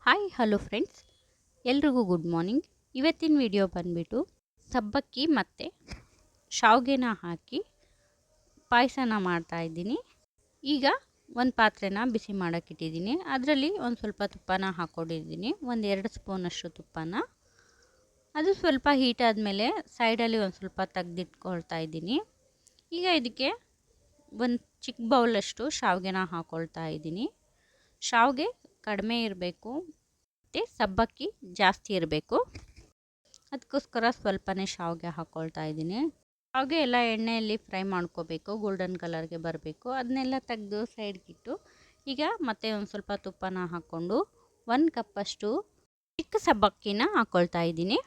Hi hello friends, ಎಲ್ರಿಗೂ good morning. ಇವತ್ತಿನ video ಬಂದುಬಿಟ್ಟು ಸಬ್ಬಕ್ಕಿ ಮತ್ತು ಶಾವಿಗೆನ ಹಾಕಿ ಪಾಯಸನ ಮಾಡ್ತಾಯಿದ್ದೀನಿ. ಈಗ ಒಂದು ಪಾತ್ರೆನ ಬಿಸಿ ಮಾಡೋಕ್ಕಿಟ್ಟಿದ್ದೀನಿ. ಅದರಲ್ಲಿ ಒಂದು ಸ್ವಲ್ಪ ತುಪ್ಪನ ಹಾಕ್ಕೊಂಡಿದ್ದೀನಿ, ಒಂದು 2 ಸ್ಪೂನಷ್ಟು ತುಪ್ಪನ. ಅದು ಸ್ವಲ್ಪ ಹೀಟ್ ಆದಮೇಲೆ ಸೈಡಲ್ಲಿ ಒಂದು ಸ್ವಲ್ಪ ತೆಗೆದಿಟ್ಕೊಳ್ತಾ ಇದ್ದೀನಿ. ಈಗ ಇದಕ್ಕೆ ಒಂದು ಚಿಕ್ಕ ಬೌಲಷ್ಟು ಶಾವಿಗೆನ ಹಾಕ್ಕೊಳ್ತಾ ಇದ್ದೀನಿ. ಶಾವಿಗೆ ಕಡಿಮೆ ಇರಬೇಕು ಮತ್ತು ಸಬ್ಬಕ್ಕಿ ಜಾಸ್ತಿ ಇರಬೇಕು, ಅದಕ್ಕೋಸ್ಕರ ಸ್ವಲ್ಪನೇ ಶಾವಿಗೆ ಹಾಕ್ಕೊಳ್ತಾ ಇದ್ದೀನಿ. ಶಾವಿಗೆ ಎಲ್ಲ ಎಣ್ಣೆಯಲ್ಲಿ ಫ್ರೈ ಮಾಡ್ಕೋಬೇಕು, ಗೋಲ್ಡನ್ ಕಲರ್ಗೆ ಬರಬೇಕು. ಅದನ್ನೆಲ್ಲ ತೆಗೆದು ಸೈಡ್ಗಿಟ್ಟು ಈಗ ಮತ್ತೆ ಒಂದು ಸ್ವಲ್ಪ ತುಪ್ಪನ ಹಾಕ್ಕೊಂಡು 1 ಕಪ್ಪಷ್ಟು ಚಿಕ್ಕ ಸಬ್ಬಕ್ಕಿನ ಹಾಕ್ಕೊಳ್ತಾ ಇದ್ದೀನಿ.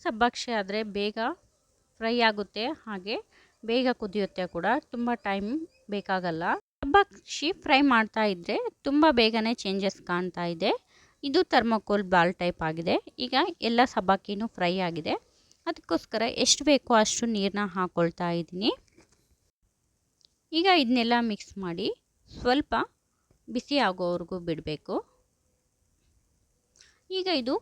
ಸಬ್ಬಕ್ಕಿ ಆದರೆ ಬೇಗ ಫ್ರೈ ಆಗುತ್ತೆ, ಹಾಗೆ ಬೇಗ ಕುದಿಯುತ್ತೆ ಕೂಡ, ತುಂಬ ಟೈಮ್ ಬೇಕಾಗಲ್ಲ. ಸಬ್ಬಕ್ಕಿ ಫ್ರೈ ಮಾಡ್ತಾ ಇದ್ದರೆ ತುಂಬ ಬೇಗನೆ ಚೇಂಜಸ್ ಕಾಣ್ತಾ ಇದೆ. ಇದು ಥರ್ಮೋಕೋಲ್ ಬಾಲ್ ಟೈಪ್ ಆಗಿದೆ. ಈಗ ಎಲ್ಲ ಸಬ್ಬಕ್ಕಿನೂ ಫ್ರೈ ಆಗಿದೆ, ಅದಕ್ಕೋಸ್ಕರ ಎಷ್ಟು ಬೇಕೋ ಅಷ್ಟು ನೀರನ್ನ ಹಾಕ್ಕೊಳ್ತಾ ಇದ್ದೀನಿ. ಈಗ ಇದನ್ನೆಲ್ಲ ಮಿಕ್ಸ್ ಮಾಡಿ ಸ್ವಲ್ಪ ಬಿಸಿ ಆಗೋವರೆಗೂ ಬಿಡಬೇಕು. ಈಗ ಇದು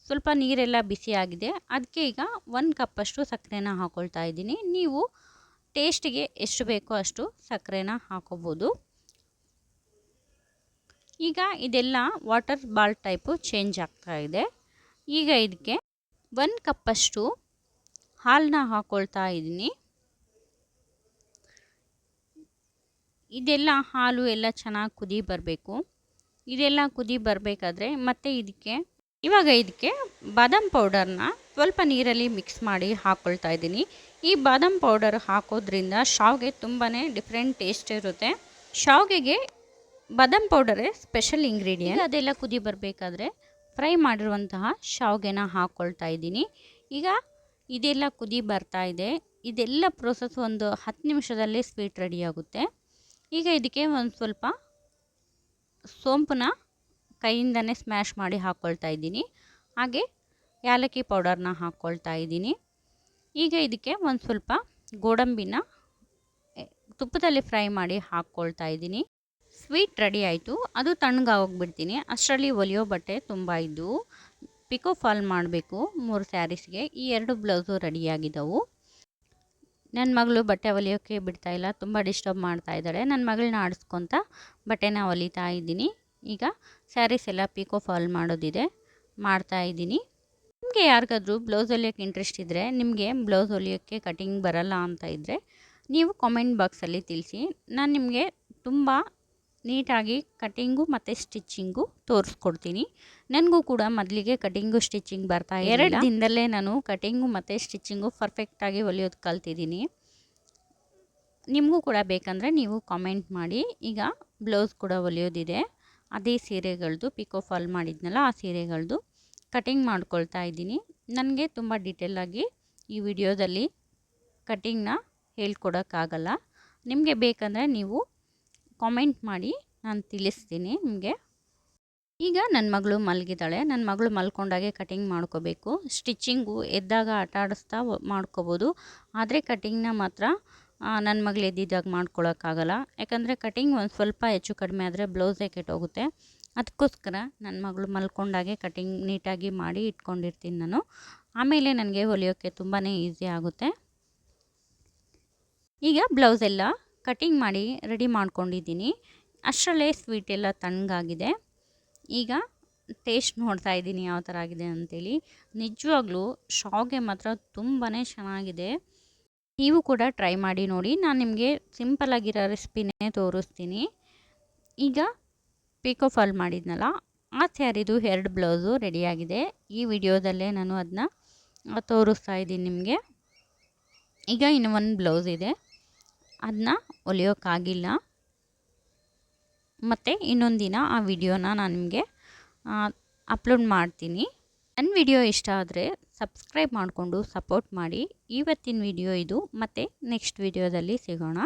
ಸ್ವಲ್ಪ ನೀರೆಲ್ಲ ಬಿಸಿ ಆಗಿದೆ, ಅದಕ್ಕೆ ಈಗ 1 ಕಪ್ಪಷ್ಟು ಸಕ್ಕರೆನ ಹಾಕ್ಕೊಳ್ತಾ ಇದ್ದೀನಿ. ನೀವು ಟೇಸ್ಟಿಗೆ ಎಷ್ಟು ಬೇಕೋ ಅಷ್ಟು ಸಕ್ಕರೆನ ಹಾಕೋಬೋದು. ಈಗ ಇದೆಲ್ಲ ವಾಟರ್ ಬಾಲ್ ಟೈಪು ಚೇಂಜ್ ಆಗ್ತಾ ಇದೆ. ಈಗ ಇದಕ್ಕೆ 1 ಕಪ್ಪಷ್ಟು ಹಾಲನ್ನ ಹಾಕ್ಕೊಳ್ತಾ ಇದ್ದೀನಿ. ಇದೆಲ್ಲ ಹಾಲು ಎಲ್ಲ ಚೆನ್ನಾಗಿ ಕುದಿ ಬರಬೇಕು. ಇದೆಲ್ಲ ಕುದಿ ಬರಬೇಕಾದ್ರೆ ಮತ್ತೆ ಇದಕ್ಕೆ ಬಾದಾಮ್ ಪೌಡರ್ನ ಸ್ವಲ್ಪ ನೀರಲ್ಲಿ ಮಿಕ್ಸ್ ಮಾಡಿ ಹಾಕ್ಕೊಳ್ತಾ ಇದ್ದೀನಿ. ಈ ಬಾದಾಮ್ ಪೌಡರ್ ಹಾಕೋದ್ರಿಂದ ಶಾವಿಗೆ ತುಂಬಾ ಡಿಫ್ರೆಂಟ್ ಟೇಸ್ಟ್ ಇರುತ್ತೆ. ಶಾವಿಗೆಗೆ ಬಾದಾಮ್ ಪೌಡರೇ ಸ್ಪೆಷಲ್ ಇಂಗ್ರೀಡಿಯೆಂಟ್. ಅದೆಲ್ಲ ಕುದಿ ಬರಬೇಕಾದ್ರೆ ಫ್ರೈ ಮಾಡಿರುವಂತಹ ಶಾವಿಗೆನ ಹಾಕ್ಕೊಳ್ತಾ ಇದ್ದೀನಿ. ಈಗ ಇದೆಲ್ಲ ಕುದಿ ಬರ್ತಾ ಇದೆ. ಇದೆಲ್ಲ ಪ್ರೋಸೆಸ್ ಒಂದು 10 ನಿಮಿಷದಲ್ಲಿ ಸ್ವೀಟ್ ರೆಡಿ ಆಗುತ್ತೆ. ಈಗ ಇದಕ್ಕೆ ಒಂದು ಸ್ವಲ್ಪ ಸೋಂಪನ್ನ ಕೈಯಿಂದನೇ ಸ್ಮ್ಯಾಶ್ ಮಾಡಿ ಹಾಕ್ಕೊಳ್ತಾ ಇದ್ದೀನಿ. ಹಾಗೆ ಏಲಕ್ಕಿ ಪೌಡರ್ನ ಹಾಕ್ಕೊಳ್ತಾ ಇದ್ದೀನಿ. ಈಗ ಇದಕ್ಕೆ ಒಂದು ಸ್ವಲ್ಪ ಗೋಡಂಬಿನ ತುಪ್ಪದಲ್ಲಿ ಫ್ರೈ ಮಾಡಿ ಹಾಕ್ಕೊಳ್ತಾ ಇದ್ದೀನಿ. ಸ್ವೀಟ್ ರೆಡಿ ಆಯಿತು. ಅದು ತಣ್ಣಗಾಗೋಗ್ಬಿಡ್ತೀನಿ. ಅಷ್ಟರಲ್ಲಿ ಹೊಲಿಯೋ ಬಟ್ಟೆ ತುಂಬ ಇದ್ದವು, ಪಿಕೋ ಫಾಲ್ ಮಾಡಬೇಕು 3 ಸ್ಯಾರೀಸ್ಗೆ. ಈ 2 ಬ್ಲೌಸು ರೆಡಿಯಾಗಿದ್ದವು. ನನ್ನ ಮಗಳು ಬಟ್ಟೆ ಹೊಲಿಯೋಕ್ಕೆ ಬಿಡ್ತಾಯಿಲ್ಲ, ತುಂಬ ಡಿಸ್ಟರ್ಬ್ ಮಾಡ್ತಾ ಇದ್ದಾಳೆ. ನನ್ನ ಮಗಳನ್ನ ಆಡಿಸ್ಕೊತ ಬಟ್ಟೆನ ಹೊಲಿತಾ ಇದ್ದೀನಿ. ಈಗ ಸ್ಯಾರೀಸ್ ಎಲ್ಲ ಪಿಕೋ ಫಾಲ್ ಮಾಡೋದಿದೆ, ಮಾಡ್ತಾ ಇದ್ದೀನಿ. ನಿಮಗೆ ಯಾರಿಗಾದ್ರೂ ಬ್ಲೌಸ್ ಹೊಲಿಯೋಕ್ಕೆ ಇಂಟ್ರೆಸ್ಟ್ ಇದ್ದರೆ, ನಿಮಗೆ ಬ್ಲೌಸ್ ಹೊಲಿಯೋಕ್ಕೆ ಕಟಿಂಗ್ ಬರಲ್ಲ ಅಂತ ಇದ್ದರೆ ನೀವು ಕಾಮೆಂಟ್ ಬಾಕ್ಸಲ್ಲಿ ತಿಳಿಸಿ. ನಾನು ನಿಮಗೆ ತುಂಬ ನೀಟಾಗಿ ಕಟಿಂಗು ಮತ್ತು ಸ್ಟಿಚ್ಚಿಂಗು ತೋರಿಸ್ಕೊಡ್ತೀನಿ. ನನಗೂ ಕೂಡ ಮೊದಲಿಗೆ ಕಟಿಂಗು ಸ್ಟಿಚ್ಚಿಂಗ್ ಬರ್ತಾ 2 ದಿನದಲ್ಲೇ ನಾನು ಕಟಿಂಗು ಮತ್ತು ಸ್ಟಿಚ್ಚಿಂಗು ಪರ್ಫೆಕ್ಟಾಗಿ ಹೊಲಿಯೋದು ಕಲ್ತಿದ್ದೀನಿ. ನಿಮಗೂ ಕೂಡ ಬೇಕಂದರೆ ನೀವು ಕಾಮೆಂಟ್ ಮಾಡಿ. ಈಗ ಬ್ಲೌಸ್ ಕೂಡ ಹೊಲಿಯೋದಿದೆ. ಅದೇ ಸೀರೆಗಳದ್ದು ಪಿಕೋ ಫಾಲ್ ಮಾಡಿದ್ನಲ್ಲ, ಆ ಸೀರೆಗಳದ್ದು ಕಟಿಂಗ್ ಮಾಡ್ಕೊಳ್ತಾ ಇದ್ದೀನಿ. ನನಗೆ ತುಂಬ ಡೀಟೇಲಾಗಿ ಈ ವಿಡಿಯೋದಲ್ಲಿ ಕಟಿಂಗ್ನ ಹೇಳ್ಕೊಡೋಕ್ಕಾಗಲ್ಲ. ನಿಮಗೆ ಬೇಕಂದರೆ ನೀವು ಕಾಮೆಂಟ್ ಮಾಡಿ, ನಾನು ತಿಳಿಸ್ತೀನಿ ನಿಮಗೆ. ಈಗ ನನ್ನ ಮಗಳು ಮಲಗಿದ್ದಾಳೆ. ನನ್ನ ಮಗಳು ಮಲ್ಕೊಂಡಾಗೆ ಕಟಿಂಗ್ ಮಾಡ್ಕೋಬೇಕು. ಸ್ಟಿಚ್ಚಿಂಗು ಎದ್ದಾಗ ಆಟ ಆಡಿಸ್ತಾ ಮಾಡ್ಕೋಬೋದು, ಆದರೆ ಕಟಿಂಗ್ನ ಮಾತ್ರ ನನ್ನ ಮಗಳು ಎದ್ದಿದ್ದಾಗ ಮಾಡ್ಕೊಳಕ್ಕಾಗಲ್ಲ. ಯಾಕಂದರೆ ಕಟಿಂಗ್ ಒಂದು ಸ್ವಲ್ಪ ಹೆಚ್ಚು ಕಡಿಮೆ ಆದರೆ ಬ್ಲೌಸೇ ಕೆಟ್ಟೋಗುತ್ತೆ. ಅದಕ್ಕೋಸ್ಕರ ನನ್ನ ಮಗಳು ಮಲ್ಕೊಂಡಾಗೆ ಕಟಿಂಗ್ ನೀಟಾಗಿ ಮಾಡಿ ಇಟ್ಕೊಂಡಿರ್ತೀನಿ ನಾನು. ಆಮೇಲೆ ನನಗೆ ಹೊಲಿಯೋಕ್ಕೆ ತುಂಬಾ ಈಸಿ ಆಗುತ್ತೆ. ಈಗ ಬ್ಲೌಸೆಲ್ಲ ಕಟಿಂಗ್ ಮಾಡಿ ರೆಡಿ ಮಾಡ್ಕೊಂಡಿದ್ದೀನಿ. ಅಷ್ಟರಲ್ಲೇ ಸ್ವೀಟ್ ಎಲ್ಲ ತಣ್ಣಗಾಗಿದೆ. ಈಗ ಟೇಸ್ಟ್ ನೋಡ್ತಾ ಇದ್ದೀನಿ ಯಾವ ಥರ ಆಗಿದೆ ಅಂಥೇಳಿ. ನಿಜವಾಗ್ಲೂ ಶಾವಿಗೆ ಮಾತ್ರ ತುಂಬಾ ಚೆನ್ನಾಗಿದೆ. ನೀವು ಕೂಡ ಟ್ರೈ ಮಾಡಿ ನೋಡಿ. ನಾನು ನಿಮಗೆ ಸಿಂಪಲ್ಲಾಗಿರೋ ರೆಸಿಪಿನೇ ತೋರಿಸ್ತೀನಿ. ಈಗ ಪಿಕೋ ಫಾಲ್ ಮಾಡಿದ್ನಲ್ಲ, ಆ ಸ್ಯಾರಿದು 2 ಬ್ಲೌಸು ರೆಡಿಯಾಗಿದೆ. ಈ ವಿಡಿಯೋದಲ್ಲೇ ನಾನು ಅದನ್ನ ತೋರಿಸ್ತಾ ಇದ್ದೀನಿ ನಿಮಗೆ. ಈಗ ಇನ್ನು 1 ಬ್ಲೌಸ್ ಇದೆ, ಅದನ್ನ ಹೊಲಿಯೋಕ್ಕಾಗಿಲ್ಲ. ಮತ್ತು ಇನ್ನೊಂದು ದಿನ ಆ ವಿಡಿಯೋನ ನಾನು ನಿಮಗೆ ಅಪ್ಲೋಡ್ ಮಾಡ್ತೀನಿ. ನನ್ನ ವಿಡಿಯೋ ಇಷ್ಟ ಆದರೆ ಸಬ್ಸ್ಕ್ರೈಬ್ ಮಾಡಿಕೊಂಡು ಸಪೋರ್ಟ್ ಮಾಡಿ. ಇವತ್ತಿನ ವಿಡಿಯೋ ಇದು, ಮತ್ತು ನೆಕ್ಸ್ಟ್ ವಿಡಿಯೋದಲ್ಲಿ ಸಿಗೋಣ.